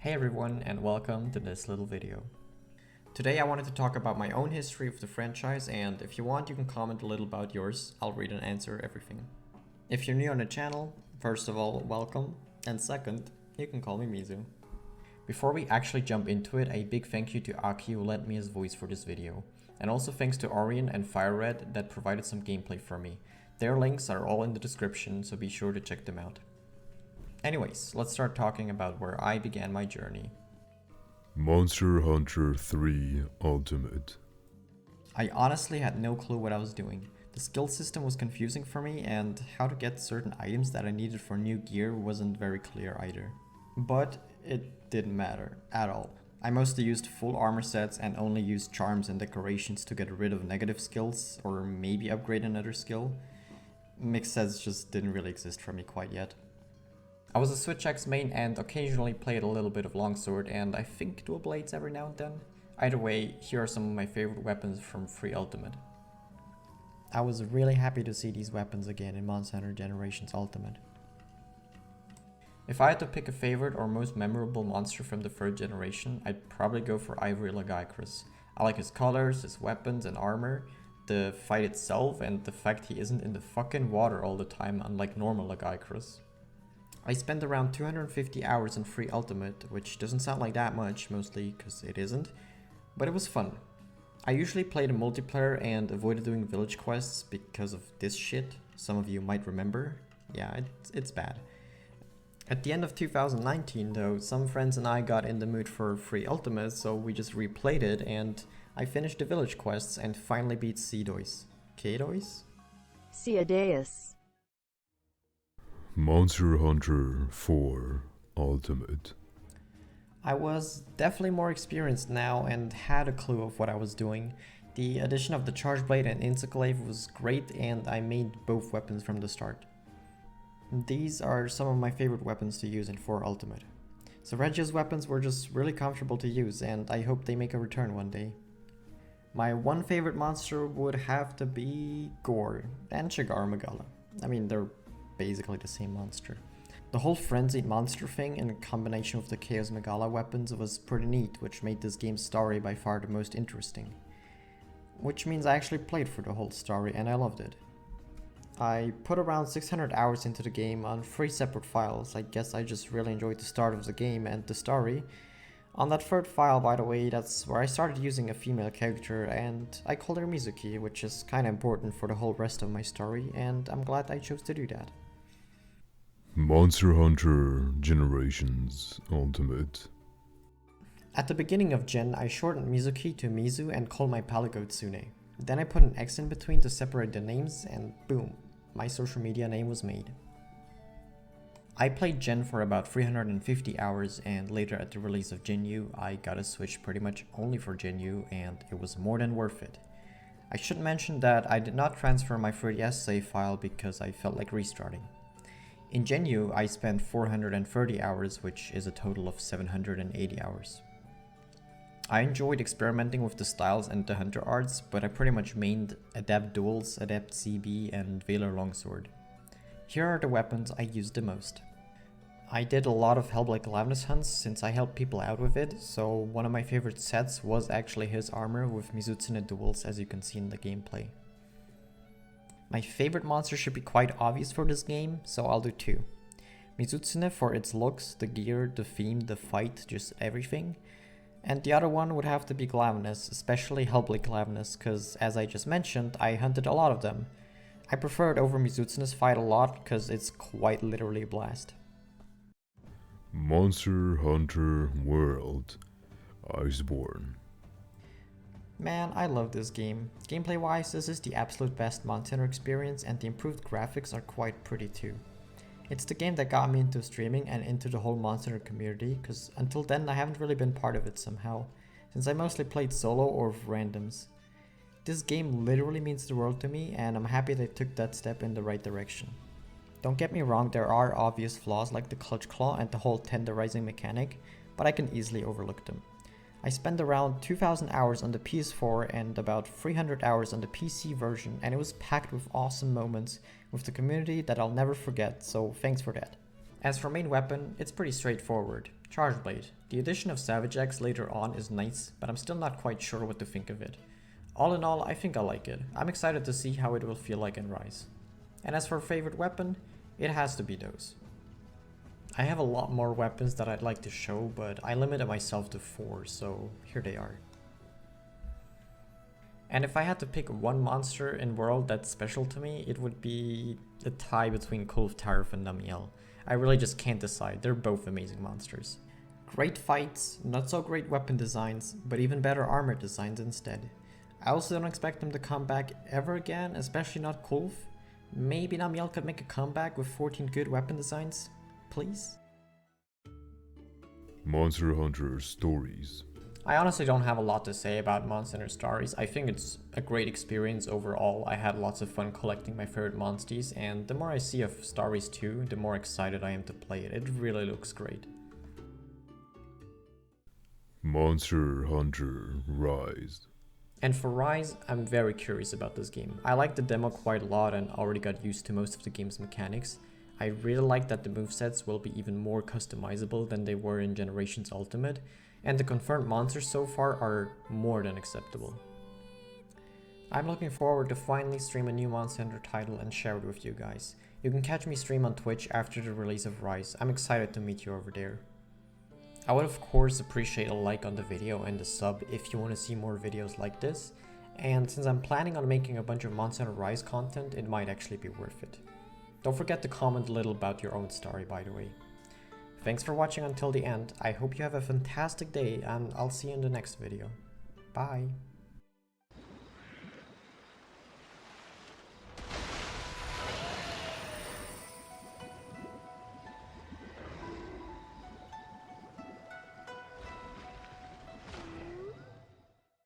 Hey everyone, and welcome to this little video. Today I wanted to talk about my own history of the franchise, and if you want you can comment a little about yours. I'll read and answer everything. If you're new on the channel, first of all, welcome, and second, you can call me Mizu. Before we actually jump into it, a big thank you to Aki who lent me his voice for this video, and also thanks to Orion and FireRed that provided some gameplay for me. Their links are all in the description, so be sure to check them out. Anyways, let's start talking about where I began my journey. Monster Hunter 3 Ultimate. I honestly had no clue what I was doing. The skill system was confusing for me, and how to get certain items that I needed for new gear wasn't very clear either. But it didn't matter at all. I mostly used full armor sets and only used charms and decorations to get rid of negative skills or maybe upgrade another skill. Mixed sets just didn't really exist for me quite yet. I was a Switch X main and occasionally played a little bit of longsword and I think dual blades every now and then. Either way, here are some of my favorite weapons from Free Ultimate. I was really happy to see these weapons again in Monster Hunter Generations Ultimate. If I had to pick a favorite or most memorable monster from the third generation, I'd probably go for Ivory Lagicrus. I like his colors, his weapons and armor, the fight itself, and the fact he isn't in the fucking water all the time unlike normal Lagicrus. I spent around 250 hours in Free Ultimate, which doesn't sound like that much, mostly because it isn't, but it was fun. I usually played in multiplayer and avoided doing village quests because of this shit, some of you might remember. Yeah, it's bad. At the end of 2019 though, some friends and I got in the mood for Free Ultimate, so we just replayed it and I finished the village quests and finally beat Seadois. Kadois? Seadeus. Monster Hunter 4 Ultimate. I was definitely more experienced now and had a clue of what I was doing. The addition of the Charge Blade and Insectlave was great and I made both weapons from the start. These are some of my favorite weapons to use in 4 Ultimate. Regio's weapons were just really comfortable to use and I hope they make a return one day. My one favorite monster would have to be Gore and Shigar Magala. I mean, they're basically the same monster. The whole frenzied monster thing in combination with the Chaos Magala weapons was pretty neat, which made this game's story by far the most interesting. Which means I actually played for the whole story and I loved it. I put around 600 hours into the game on 3 separate files. I guess I just really enjoyed the start of the game and the story. On that third file, by the way, that's where I started using a female character and I called her Mizuki, which is kinda important for the whole rest of my story, and I'm glad I chose to do that. Monster Hunter Generations Ultimate. At the beginning of Gen, I shortened Mizuki to Mizu and called my Mizutsune. Then I put an X in between to separate the names and boom, my social media name was made. I played Gen for about 350 hours and later at the release of GenU, I got a Switch pretty much only for GenU and it was more than worth it. I should mention that I did not transfer my 3DS save file because I felt like restarting. In GenU, I spent 430 hours, which is a total of 780 hours. I enjoyed experimenting with the styles and the hunter arts, but I pretty much mained Adept Duels, Adept CB, and Valor Longsword. Here are the weapons I used the most. I did a lot of Hellblade Glavnus hunts since I helped people out with it, so one of my favorite sets was actually his armor with Mizutsune duels, as you can see in the gameplay. My favorite monster should be quite obvious for this game, so I'll do 2. Mizutsune for its looks, the gear, the theme, the fight, just everything. And the other one would have to be Glavnus, especially Hellblade Glavnus, cause as I just mentioned, I hunted a lot of them. I prefer it over Mizutsune's fight a lot, cause it's quite literally a blast. Monster Hunter World Iceborne. Man, I love this game. Gameplay wise, this is the absolute best Monster Hunter experience and the improved graphics are quite pretty too. It's the game that got me into streaming and into the whole Monster Hunter community, cause until then I haven't really been part of it somehow, since I mostly played solo or with randoms. This game literally means the world to me and I'm happy they took that step in the right direction. Don't get me wrong, there are obvious flaws like the clutch claw and the whole tenderizing mechanic, but I can easily overlook them. I spent around 2,000 hours on the PS4 and about 300 hours on the PC version, and it was packed with awesome moments with the community that I'll never forget, so thanks for that. As for main weapon, it's pretty straightforward. Charge Blade. The addition of Savage Axe later on is nice, but I'm still not quite sure what to think of it. All in all, I think I like it. I'm excited to see how it will feel like in Rise. And as for favorite weapon, it has to be those. I have a lot more weapons that I'd like to show, but I limited myself to 4, so here they are. And if I had to pick one monster in World that's special to me, it would be a tie between Kulve Tariff and Namiel. I really just can't decide, they're both amazing monsters. Great fights, not so great weapon designs, but even better armor designs instead. I also don't expect them to come back ever again, especially not Kulve. Maybe Namiel could make a comeback with 14 good weapon designs, please? Monster Hunter Stories. I honestly don't have a lot to say about Monster Hunter Stories. I think it's a great experience overall. I had lots of fun collecting my favorite monsties, and the more I see of Stories 2, the more excited I am to play it. It really looks great. Monster Hunter Rise. And for Rise, I'm very curious about this game. I liked the demo quite a lot and already got used to most of the game's mechanics. I really like that the movesets will be even more customizable than they were in Generations Ultimate, and the confirmed monsters so far are more than acceptable. I'm looking forward to finally stream a new Monster Hunter title and share it with you guys. You can catch me stream on Twitch after the release of Rise. I'm excited to meet you over there. I would of course appreciate a like on the video and a sub if you want to see more videos like this, and since I'm planning on making a bunch of Monster Hunter Rise content, it might actually be worth it. Don't forget to comment a little about your own story, by the way. Thanks for watching until the end. I hope you have a fantastic day, and I'll see you in the next video. Bye!